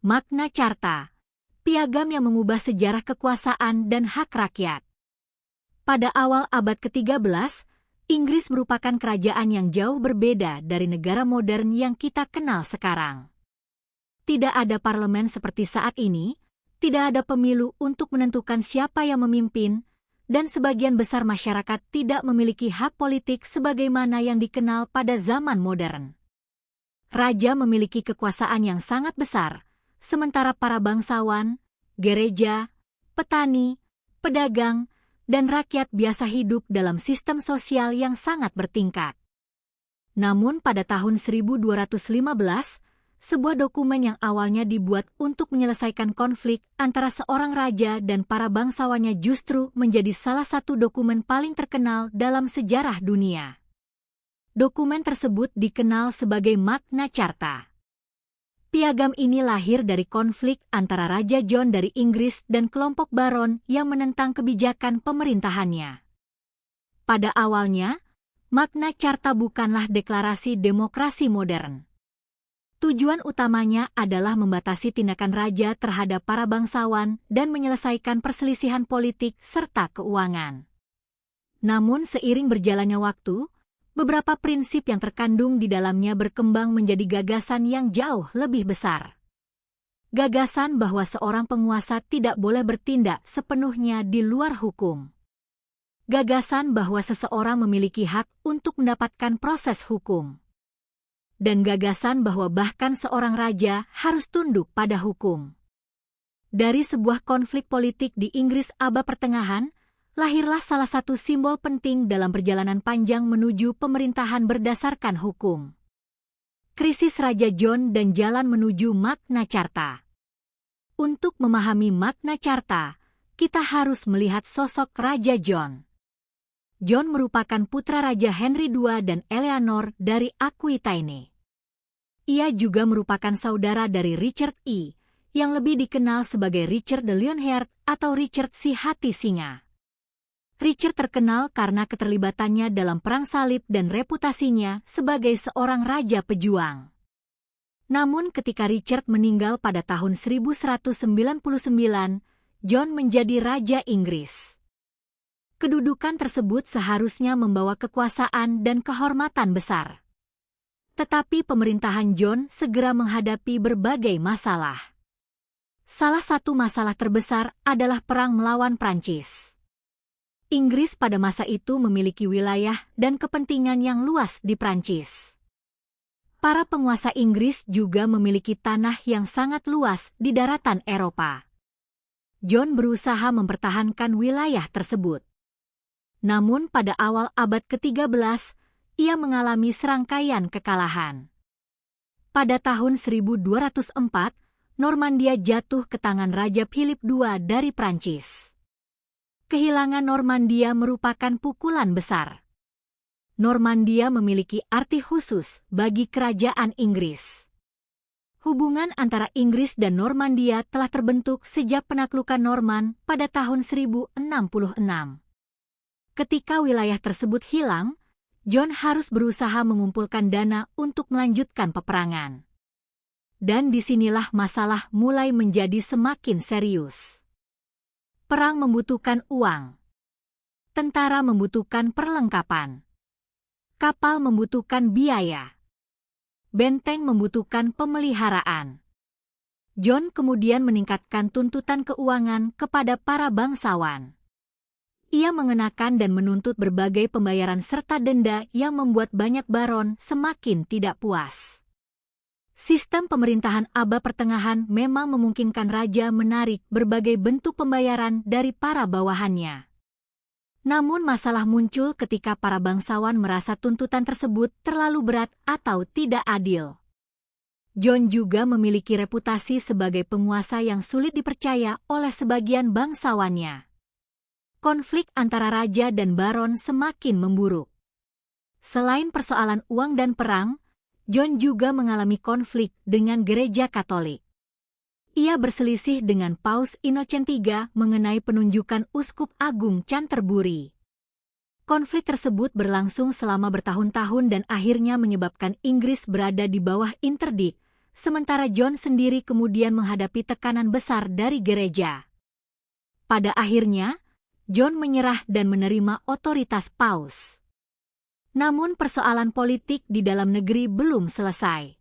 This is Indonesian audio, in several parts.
Magna Carta, piagam yang mengubah sejarah kekuasaan dan hak rakyat. Pada awal abad ke-13, Inggris merupakan kerajaan yang jauh berbeda dari negara modern yang kita kenal sekarang. Tidak ada parlemen seperti saat ini, tidak ada pemilu untuk menentukan siapa yang memimpin, dan sebagian besar masyarakat tidak memiliki hak politik sebagaimana yang dikenal pada zaman modern. Raja memiliki kekuasaan yang sangat besar, sementara para bangsawan, gereja, petani, pedagang, dan rakyat biasa hidup dalam sistem sosial yang sangat bertingkat. Namun pada tahun 1215, sebuah dokumen yang awalnya dibuat untuk menyelesaikan konflik antara seorang raja dan para bangsawannya justru menjadi salah satu dokumen paling terkenal dalam sejarah dunia. Dokumen tersebut dikenal sebagai Magna Carta. Piagam ini lahir dari konflik antara Raja John dari Inggris dan kelompok baron yang menentang kebijakan pemerintahannya. Pada awalnya, Magna Carta bukanlah deklarasi demokrasi modern. Tujuan utamanya adalah membatasi tindakan raja terhadap para bangsawan dan menyelesaikan perselisihan politik serta keuangan. Namun seiring berjalannya waktu, beberapa prinsip yang terkandung di dalamnya berkembang menjadi gagasan yang jauh lebih besar. Gagasan bahwa seorang penguasa tidak boleh bertindak sepenuhnya di luar hukum. Gagasan bahwa seseorang memiliki hak untuk mendapatkan proses hukum. Dan gagasan bahwa bahkan seorang raja harus tunduk pada hukum. Dari sebuah konflik politik di Inggris abad pertengahan, lahirlah salah satu simbol penting dalam perjalanan panjang menuju pemerintahan berdasarkan hukum. Krisis Raja John dan jalan menuju Magna Carta. Untuk memahami Magna Carta, kita harus melihat sosok Raja John. John merupakan putra Raja Henry II dan Eleanor dari Aquitaine. Ia juga merupakan saudara dari Richard I, yang lebih dikenal sebagai Richard de Lionheart atau Richard si Hati Singa. Richard terkenal karena keterlibatannya dalam Perang Salib dan reputasinya sebagai seorang raja pejuang. Namun ketika Richard meninggal pada tahun 1199, John menjadi Raja Inggris. Kedudukan tersebut seharusnya membawa kekuasaan dan kehormatan besar. Tetapi pemerintahan John segera menghadapi berbagai masalah. Salah satu masalah terbesar adalah perang melawan Prancis. Inggris pada masa itu memiliki wilayah dan kepentingan yang luas di Prancis. Para penguasa Inggris juga memiliki tanah yang sangat luas di daratan Eropa. John berusaha mempertahankan wilayah tersebut. Namun pada awal abad ke-13, ia mengalami serangkaian kekalahan. Pada tahun 1204, Normandia jatuh ke tangan Raja Philip II dari Prancis. Kehilangan Normandia merupakan pukulan besar. Normandia memiliki arti khusus bagi kerajaan Inggris. Hubungan antara Inggris dan Normandia telah terbentuk sejak penaklukan Norman pada tahun 1066. Ketika wilayah tersebut hilang, John harus berusaha mengumpulkan dana untuk melanjutkan peperangan. Dan disinilah masalah mulai menjadi semakin serius. Perang membutuhkan uang. Tentara membutuhkan perlengkapan. Kapal membutuhkan biaya. Benteng membutuhkan pemeliharaan. John kemudian meningkatkan tuntutan keuangan kepada para bangsawan. Ia mengenakan dan menuntut berbagai pembayaran serta denda yang membuat banyak baron semakin tidak puas. Sistem pemerintahan abad pertengahan memang memungkinkan raja menarik berbagai bentuk pembayaran dari para bawahannya. Namun masalah muncul ketika para bangsawan merasa tuntutan tersebut terlalu berat atau tidak adil. John juga memiliki reputasi sebagai penguasa yang sulit dipercaya oleh sebagian bangsawannya. Konflik antara raja dan baron semakin memburuk. Selain persoalan uang dan perang, John juga mengalami konflik dengan gereja Katolik. Ia berselisih dengan Paus Innocent III mengenai penunjukan Uskup Agung Canterbury. Konflik tersebut berlangsung selama bertahun-tahun dan akhirnya menyebabkan Inggris berada di bawah interdikt, sementara John sendiri kemudian menghadapi tekanan besar dari gereja. Pada akhirnya, John menyerah dan menerima otoritas Paus. Namun persoalan politik di dalam negeri belum selesai.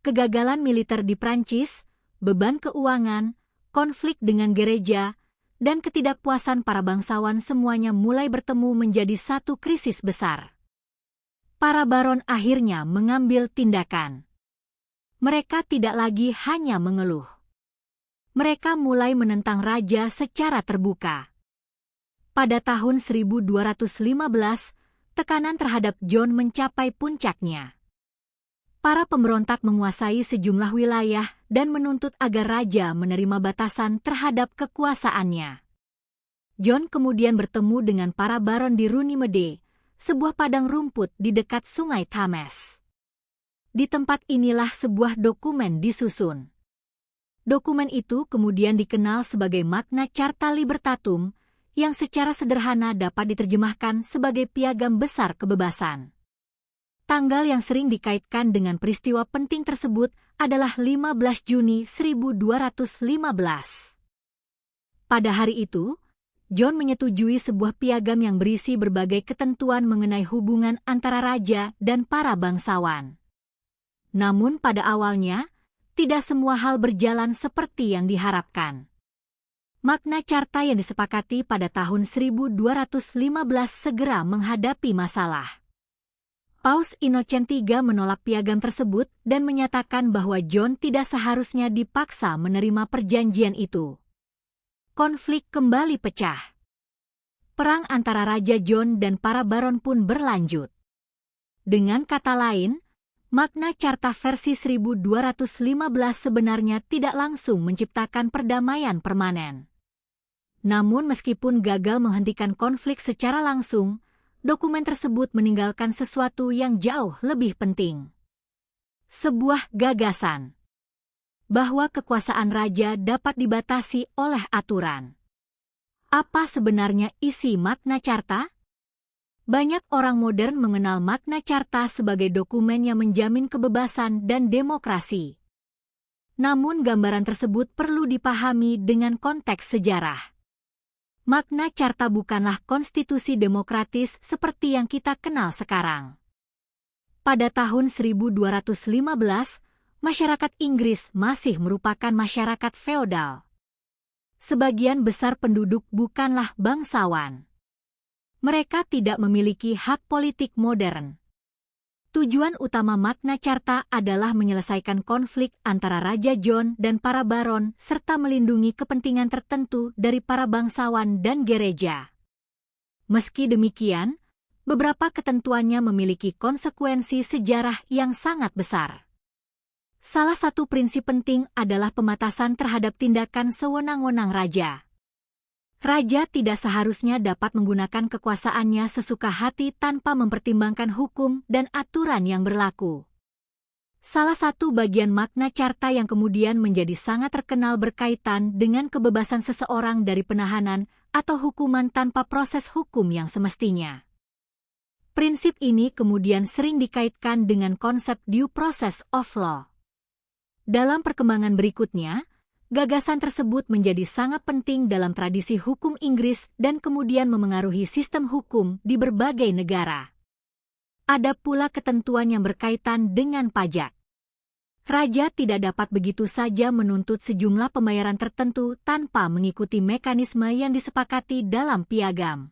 Kegagalan militer di Prancis, beban keuangan, konflik dengan gereja, dan ketidakpuasan para bangsawan semuanya mulai bertemu menjadi satu krisis besar. Para baron akhirnya mengambil tindakan. Mereka tidak lagi hanya mengeluh. Mereka mulai menentang raja secara terbuka. Pada tahun 1215, tekanan terhadap John mencapai puncaknya. Para pemberontak menguasai sejumlah wilayah dan menuntut agar raja menerima batasan terhadap kekuasaannya. John kemudian bertemu dengan para baron di Runnymede, sebuah padang rumput di dekat sungai Thames. Di tempat inilah sebuah dokumen disusun. Dokumen itu kemudian dikenal sebagai Magna Charta Libertatum, yang secara sederhana dapat diterjemahkan sebagai piagam besar kebebasan. Tanggal yang sering dikaitkan dengan peristiwa penting tersebut adalah 15 Juni 1215. Pada hari itu, John menyetujui sebuah piagam yang berisi berbagai ketentuan mengenai hubungan antara raja dan para bangsawan. Namun pada awalnya, tidak semua hal berjalan seperti yang diharapkan. Magna Charta yang disepakati pada tahun 1215 segera menghadapi masalah. Paus Innocent III menolak piagam tersebut dan menyatakan bahwa John tidak seharusnya dipaksa menerima perjanjian itu. Konflik kembali pecah. Perang antara Raja John dan para baron pun berlanjut. Dengan kata lain, Magna Charta versi 1215 sebenarnya tidak langsung menciptakan perdamaian permanen. Namun meskipun gagal menghentikan konflik secara langsung, dokumen tersebut meninggalkan sesuatu yang jauh lebih penting. Sebuah gagasan bahwa kekuasaan raja dapat dibatasi oleh aturan. Apa sebenarnya isi Magna Charta? Banyak orang modern mengenal Magna Charta sebagai dokumen yang menjamin kebebasan dan demokrasi. Namun gambaran tersebut perlu dipahami dengan konteks sejarah. Magna Charta bukanlah konstitusi demokratis seperti yang kita kenal sekarang. Pada tahun 1215, masyarakat Inggris masih merupakan masyarakat feodal. Sebagian besar penduduk bukanlah bangsawan. Mereka tidak memiliki hak politik modern. Tujuan utama Magna Charta adalah menyelesaikan konflik antara Raja John dan para baron serta melindungi kepentingan tertentu dari para bangsawan dan gereja. Meski demikian, beberapa ketentuannya memiliki konsekuensi sejarah yang sangat besar. Salah satu prinsip penting adalah pembatasan terhadap tindakan sewenang-wenang raja. Raja tidak seharusnya dapat menggunakan kekuasaannya sesuka hati tanpa mempertimbangkan hukum dan aturan yang berlaku. Salah satu bagian Magna Charta yang kemudian menjadi sangat terkenal berkaitan dengan kebebasan seseorang dari penahanan atau hukuman tanpa proses hukum yang semestinya. Prinsip ini kemudian sering dikaitkan dengan konsep due process of law. Dalam perkembangan berikutnya, gagasan tersebut menjadi sangat penting dalam tradisi hukum Inggris dan kemudian memengaruhi sistem hukum di berbagai negara. Ada pula ketentuan yang berkaitan dengan pajak. Raja tidak dapat begitu saja menuntut sejumlah pembayaran tertentu tanpa mengikuti mekanisme yang disepakati dalam piagam.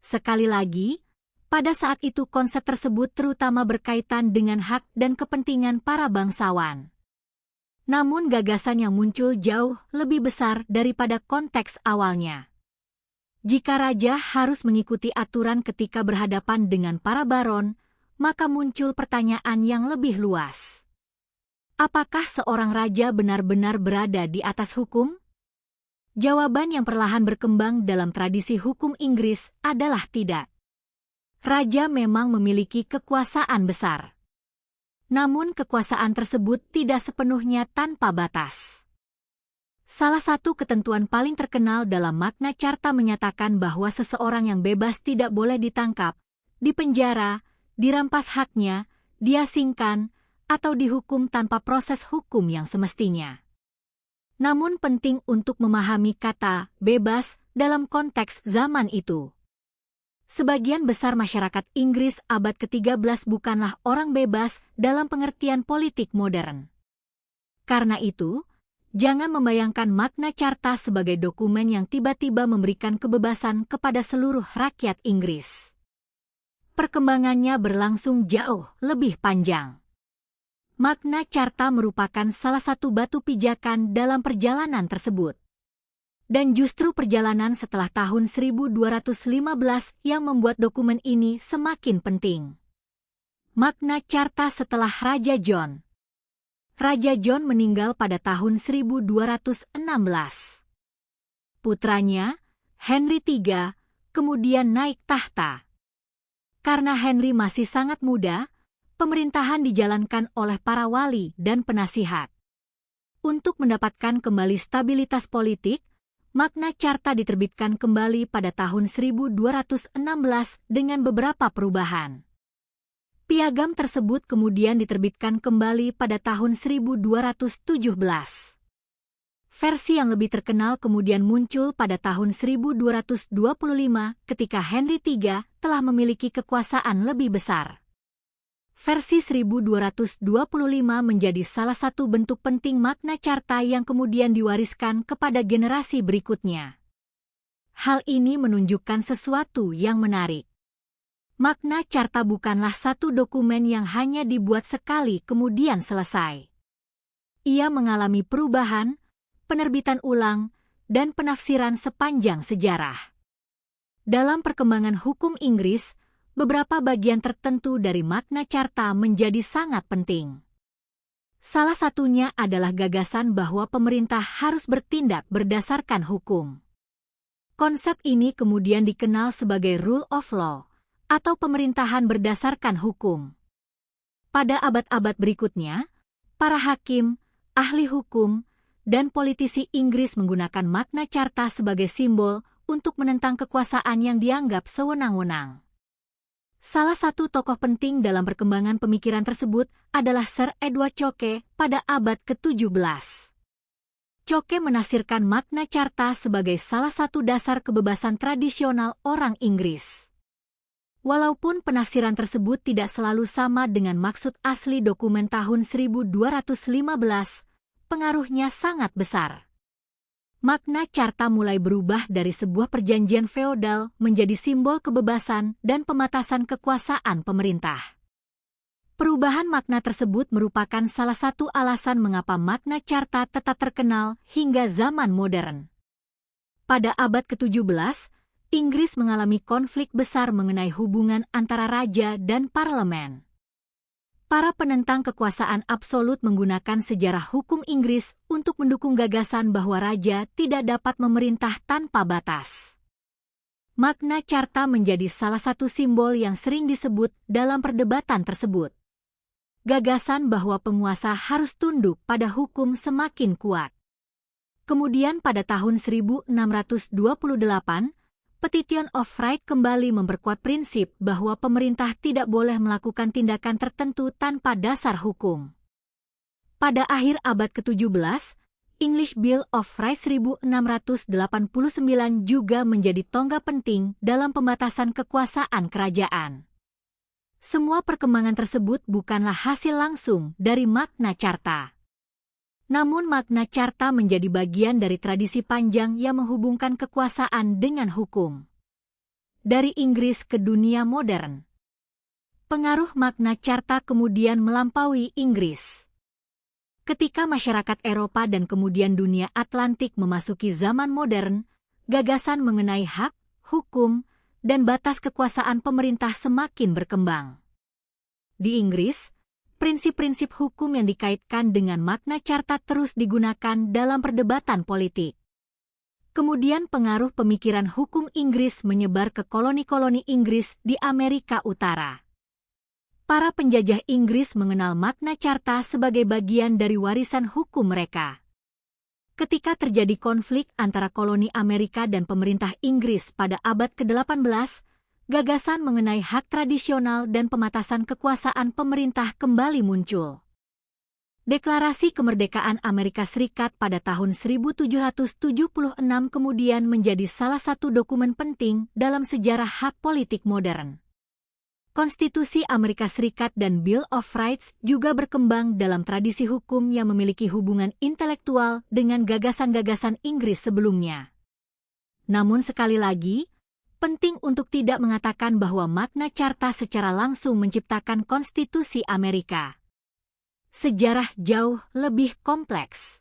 Sekali lagi, pada saat itu konsep tersebut terutama berkaitan dengan hak dan kepentingan para bangsawan. Namun gagasan yang muncul jauh lebih besar daripada konteks awalnya. Jika raja harus mengikuti aturan ketika berhadapan dengan para baron, maka muncul pertanyaan yang lebih luas. Apakah seorang raja benar-benar berada di atas hukum? Jawaban yang perlahan berkembang dalam tradisi hukum Inggris adalah tidak. Raja memang memiliki kekuasaan besar. Namun kekuasaan tersebut tidak sepenuhnya tanpa batas. Salah satu ketentuan paling terkenal dalam Magna Charta menyatakan bahwa seseorang yang bebas tidak boleh ditangkap, dipenjara, dirampas haknya, diasingkan, atau dihukum tanpa proses hukum yang semestinya. Namun penting untuk memahami kata bebas dalam konteks zaman itu. Sebagian besar masyarakat Inggris abad ke-13 bukanlah orang bebas dalam pengertian politik modern. Karena itu, jangan membayangkan Magna Carta sebagai dokumen yang tiba-tiba memberikan kebebasan kepada seluruh rakyat Inggris. Perkembangannya berlangsung jauh lebih panjang. Magna Carta merupakan salah satu batu pijakan dalam perjalanan tersebut. Dan justru perjalanan setelah tahun 1215 yang membuat dokumen ini semakin penting. Magna Carta setelah Raja John. Raja John meninggal pada tahun 1216. Putranya, Henry III, kemudian naik tahta. Karena Henry masih sangat muda, pemerintahan dijalankan oleh para wali dan penasihat. Untuk mendapatkan kembali stabilitas politik, Magna Carta diterbitkan kembali pada tahun 1216 dengan beberapa perubahan. Piagam tersebut kemudian diterbitkan kembali pada tahun 1217. Versi yang lebih terkenal kemudian muncul pada tahun 1225 ketika Henry III telah memiliki kekuasaan lebih besar. Versi 1225 menjadi salah satu bentuk penting Magna Carta yang kemudian diwariskan kepada generasi berikutnya. Hal ini menunjukkan sesuatu yang menarik. Magna Carta bukanlah satu dokumen yang hanya dibuat sekali kemudian selesai. Ia mengalami perubahan, penerbitan ulang, dan penafsiran sepanjang sejarah. Dalam perkembangan hukum Inggris, beberapa bagian tertentu dari Magna Carta menjadi sangat penting. Salah satunya adalah gagasan bahwa pemerintah harus bertindak berdasarkan hukum. Konsep ini kemudian dikenal sebagai rule of law, atau pemerintahan berdasarkan hukum. Pada abad-abad berikutnya, para hakim, ahli hukum, dan politisi Inggris menggunakan Magna Carta sebagai simbol untuk menentang kekuasaan yang dianggap sewenang-wenang. Salah satu tokoh penting dalam perkembangan pemikiran tersebut adalah Sir Edward Coke pada abad ke-17. Coke menafsirkan Magna Carta sebagai salah satu dasar kebebasan tradisional orang Inggris. Walaupun penafsiran tersebut tidak selalu sama dengan maksud asli dokumen tahun 1215, pengaruhnya sangat besar. Magna Carta mulai berubah dari sebuah perjanjian feodal menjadi simbol kebebasan dan pembatasan kekuasaan pemerintah. Perubahan makna tersebut merupakan salah satu alasan mengapa Magna Carta tetap terkenal hingga zaman modern. Pada abad ke-17, Inggris mengalami konflik besar mengenai hubungan antara raja dan parlemen. Para penentang kekuasaan absolut menggunakan sejarah hukum Inggris untuk mendukung gagasan bahwa raja tidak dapat memerintah tanpa batas. Magna Carta menjadi salah satu simbol yang sering disebut dalam perdebatan tersebut. Gagasan bahwa penguasa harus tunduk pada hukum semakin kuat. Kemudian pada tahun 1628, Petition of Right kembali memperkuat prinsip bahwa pemerintah tidak boleh melakukan tindakan tertentu tanpa dasar hukum. Pada akhir abad ke-17, English Bill of Rights 1689 juga menjadi tonggak penting dalam pembatasan kekuasaan kerajaan. Semua perkembangan tersebut bukanlah hasil langsung dari Magna Carta. Namun Magna Carta menjadi bagian dari tradisi panjang yang menghubungkan kekuasaan dengan hukum. Dari Inggris ke dunia modern. Pengaruh Magna Carta kemudian melampaui Inggris. Ketika masyarakat Eropa dan kemudian dunia Atlantik memasuki zaman modern, gagasan mengenai hak, hukum, dan batas kekuasaan pemerintah semakin berkembang. Di Inggris, prinsip-prinsip hukum yang dikaitkan dengan Magna Carta terus digunakan dalam perdebatan politik. Kemudian pengaruh pemikiran hukum Inggris menyebar ke koloni-koloni Inggris di Amerika Utara. Para penjajah Inggris mengenal Magna Carta sebagai bagian dari warisan hukum mereka. Ketika terjadi konflik antara koloni Amerika dan pemerintah Inggris pada abad ke-18, gagasan mengenai hak tradisional dan pembatasan kekuasaan pemerintah kembali muncul. Deklarasi Kemerdekaan Amerika Serikat pada tahun 1776 kemudian menjadi salah satu dokumen penting dalam sejarah hak politik modern. Konstitusi Amerika Serikat dan Bill of Rights juga berkembang dalam tradisi hukum yang memiliki hubungan intelektual dengan gagasan-gagasan Inggris sebelumnya. Namun sekali lagi, penting untuk tidak mengatakan bahwa Magna Carta secara langsung menciptakan konstitusi Amerika. Sejarah jauh lebih kompleks.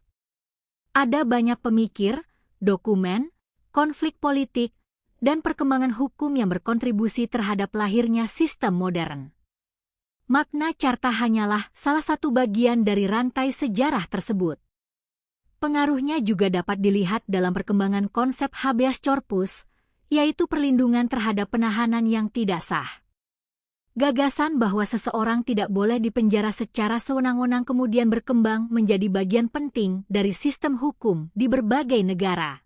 Ada banyak pemikir, dokumen, konflik politik, dan perkembangan hukum yang berkontribusi terhadap lahirnya sistem modern. Magna Carta hanyalah salah satu bagian dari rantai sejarah tersebut. Pengaruhnya juga dapat dilihat dalam perkembangan konsep habeas corpus, yaitu perlindungan terhadap penahanan yang tidak sah. Gagasan bahwa seseorang tidak boleh dipenjara secara sewenang-wenang kemudian berkembang menjadi bagian penting dari sistem hukum di berbagai negara.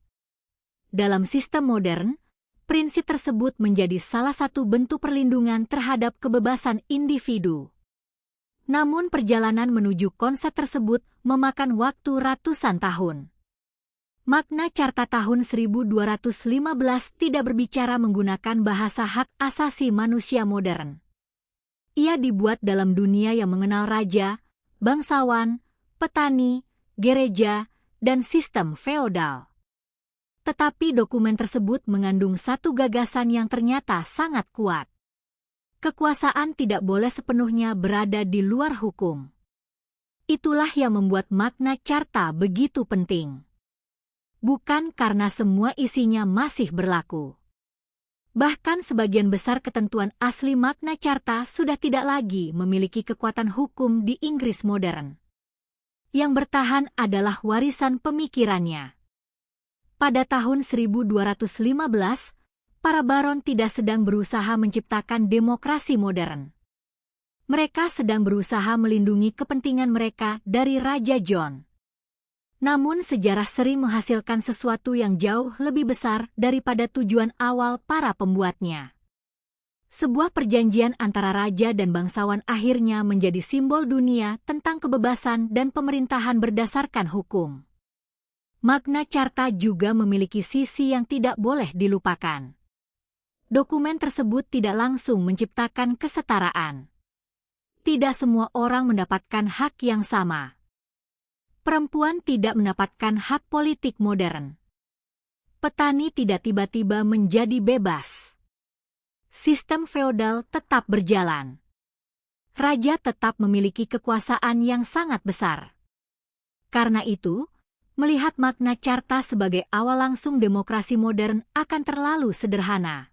Dalam sistem modern, prinsip tersebut menjadi salah satu bentuk perlindungan terhadap kebebasan individu. Namun perjalanan menuju konsep tersebut memakan waktu ratusan tahun. Magna Carta tahun 1215 tidak berbicara menggunakan bahasa hak asasi manusia modern. Ia dibuat dalam dunia yang mengenal raja, bangsawan, petani, gereja, dan sistem feodal. Tetapi dokumen tersebut mengandung satu gagasan yang ternyata sangat kuat. Kekuasaan tidak boleh sepenuhnya berada di luar hukum. Itulah yang membuat Magna Carta begitu penting. Bukan karena semua isinya masih berlaku. Bahkan sebagian besar ketentuan asli Magna Carta sudah tidak lagi memiliki kekuatan hukum di Inggris modern. Yang bertahan adalah warisan pemikirannya. Pada tahun 1215, para baron tidak sedang berusaha menciptakan demokrasi modern. Mereka sedang berusaha melindungi kepentingan mereka dari Raja John. Namun sejarah sering menghasilkan sesuatu yang jauh lebih besar daripada tujuan awal para pembuatnya. Sebuah perjanjian antara raja dan bangsawan akhirnya menjadi simbol dunia tentang kebebasan dan pemerintahan berdasarkan hukum. Magna Carta juga memiliki sisi yang tidak boleh dilupakan. Dokumen tersebut tidak langsung menciptakan kesetaraan. Tidak semua orang mendapatkan hak yang sama. Perempuan tidak mendapatkan hak politik modern. Petani tidak tiba-tiba menjadi bebas. Sistem feodal tetap berjalan. Raja tetap memiliki kekuasaan yang sangat besar. Karena itu, melihat Magna Carta sebagai awal langsung demokrasi modern akan terlalu sederhana.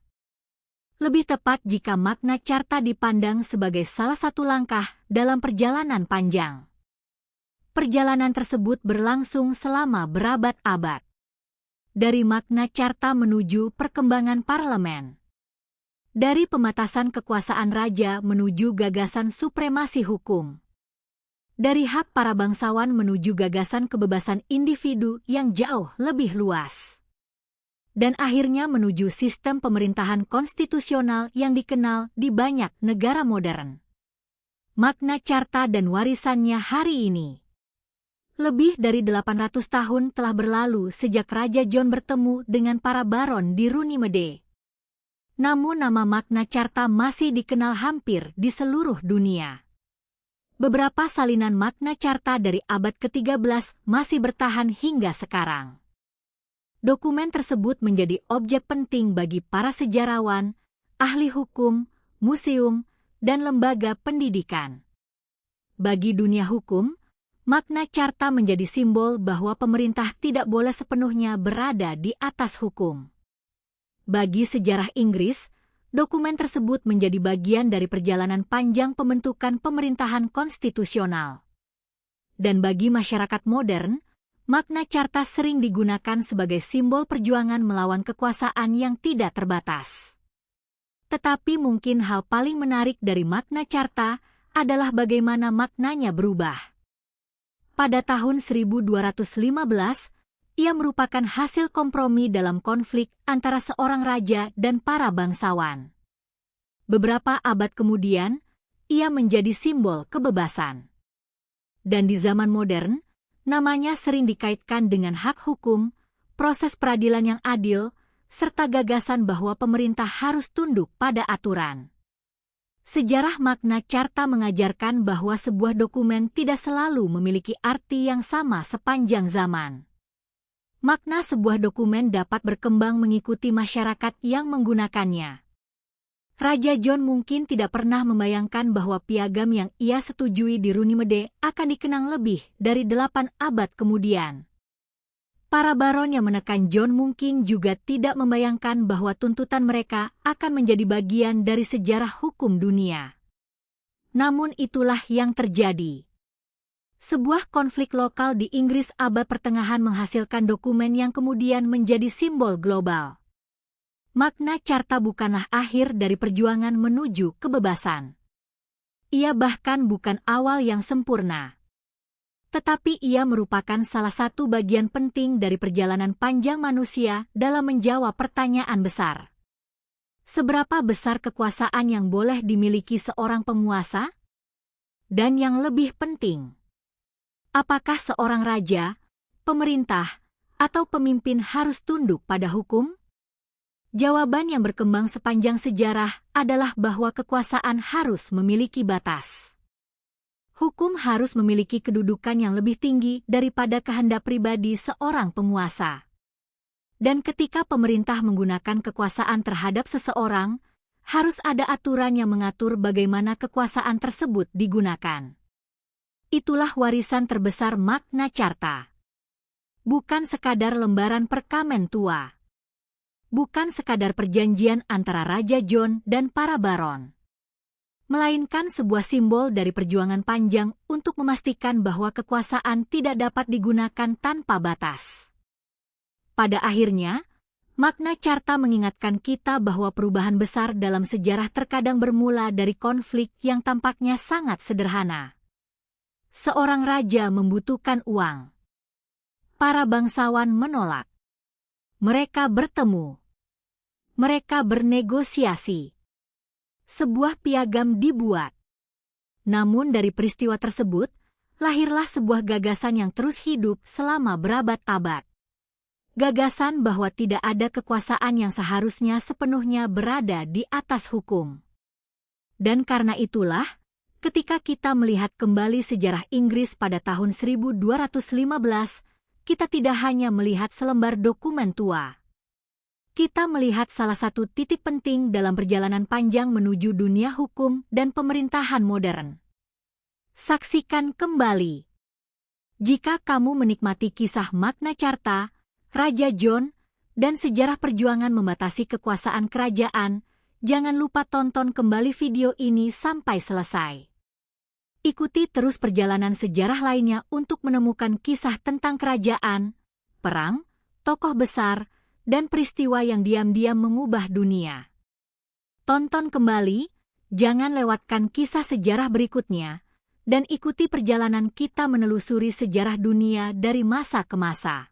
Lebih tepat jika Magna Carta dipandang sebagai salah satu langkah dalam perjalanan panjang. Perjalanan tersebut berlangsung selama berabad-abad. Dari Magna Carta menuju perkembangan parlemen. Dari pembatasan kekuasaan raja menuju gagasan supremasi hukum. Dari hak para bangsawan menuju gagasan kebebasan individu yang jauh lebih luas. Dan akhirnya menuju sistem pemerintahan konstitusional yang dikenal di banyak negara modern. Magna Carta dan warisannya hari ini. Lebih dari 800 tahun telah berlalu sejak Raja John bertemu dengan para baron di Runnymede. Namun nama Magna Carta masih dikenal hampir di seluruh dunia. Beberapa salinan Magna Carta dari abad ke-13 masih bertahan hingga sekarang. Dokumen tersebut menjadi objek penting bagi para sejarawan, ahli hukum, museum, dan lembaga pendidikan. Bagi dunia hukum, Magna Carta menjadi simbol bahwa pemerintah tidak boleh sepenuhnya berada di atas hukum. Bagi sejarah Inggris, dokumen tersebut menjadi bagian dari perjalanan panjang pembentukan pemerintahan konstitusional. Dan bagi masyarakat modern, Magna Carta sering digunakan sebagai simbol perjuangan melawan kekuasaan yang tidak terbatas. Tetapi mungkin hal paling menarik dari Magna Carta adalah bagaimana maknanya berubah. Pada tahun 1215, ia merupakan hasil kompromi dalam konflik antara seorang raja dan para bangsawan. Beberapa abad kemudian, ia menjadi simbol kebebasan. dan di zaman modern, namanya sering dikaitkan dengan hak hukum, proses peradilan yang adil, serta gagasan bahwa pemerintah harus tunduk pada aturan. Sejarah Magna Carta mengajarkan bahwa sebuah dokumen tidak selalu memiliki arti yang sama sepanjang zaman. Makna sebuah dokumen dapat berkembang mengikuti masyarakat yang menggunakannya. Raja John mungkin tidak pernah membayangkan bahwa piagam yang ia setujui di Runnymede akan dikenang lebih dari 8 abad kemudian. Para baron yang menekan John mungkin juga tidak membayangkan bahwa tuntutan mereka akan menjadi bagian dari sejarah hukum dunia. Namun itulah yang terjadi. Sebuah konflik lokal di Inggris abad pertengahan menghasilkan dokumen yang kemudian menjadi simbol global. Magna Carta bukanlah akhir dari perjuangan menuju kebebasan. Ia bahkan bukan awal yang sempurna. Tetapi ia merupakan salah satu bagian penting dari perjalanan panjang manusia dalam menjawab pertanyaan besar. Seberapa besar kekuasaan yang boleh dimiliki seorang penguasa? Dan yang lebih penting, apakah seorang raja, pemerintah, atau pemimpin harus tunduk pada hukum? Jawaban yang berkembang sepanjang sejarah adalah bahwa kekuasaan harus memiliki batas. Hukum harus memiliki kedudukan yang lebih tinggi daripada kehendak pribadi seorang penguasa. Dan ketika pemerintah menggunakan kekuasaan terhadap seseorang, harus ada aturan yang mengatur bagaimana kekuasaan tersebut digunakan. Itulah warisan terbesar Magna Carta. Bukan sekadar lembaran perkamen tua. Bukan sekadar perjanjian antara Raja John dan para baron, melainkan sebuah simbol dari perjuangan panjang untuk memastikan bahwa kekuasaan tidak dapat digunakan tanpa batas. Pada akhirnya, Magna Carta mengingatkan kita bahwa perubahan besar dalam sejarah terkadang bermula dari konflik yang tampaknya sangat sederhana. Seorang raja membutuhkan uang. Para bangsawan menolak. Mereka bertemu. Mereka bernegosiasi. Sebuah piagam dibuat. Namun dari peristiwa tersebut, lahirlah sebuah gagasan yang terus hidup selama berabad-abad. Gagasan bahwa tidak ada kekuasaan yang seharusnya sepenuhnya berada di atas hukum. Dan karena itulah, ketika kita melihat kembali sejarah Inggris pada tahun 1215, kita tidak hanya melihat selembar dokumen tua. Kita melihat salah satu titik penting dalam perjalanan panjang menuju dunia hukum dan pemerintahan modern. Saksikan kembali. Jika kamu menikmati kisah Magna Carta, Raja John, dan sejarah perjuangan membatasi kekuasaan kerajaan, jangan lupa tonton kembali video ini sampai selesai. Ikuti terus perjalanan sejarah lainnya untuk menemukan kisah tentang kerajaan, perang, tokoh besar, dan peristiwa yang diam-diam mengubah dunia. Tonton kembali, jangan lewatkan kisah sejarah berikutnya, dan ikuti perjalanan kita menelusuri sejarah dunia dari masa ke masa.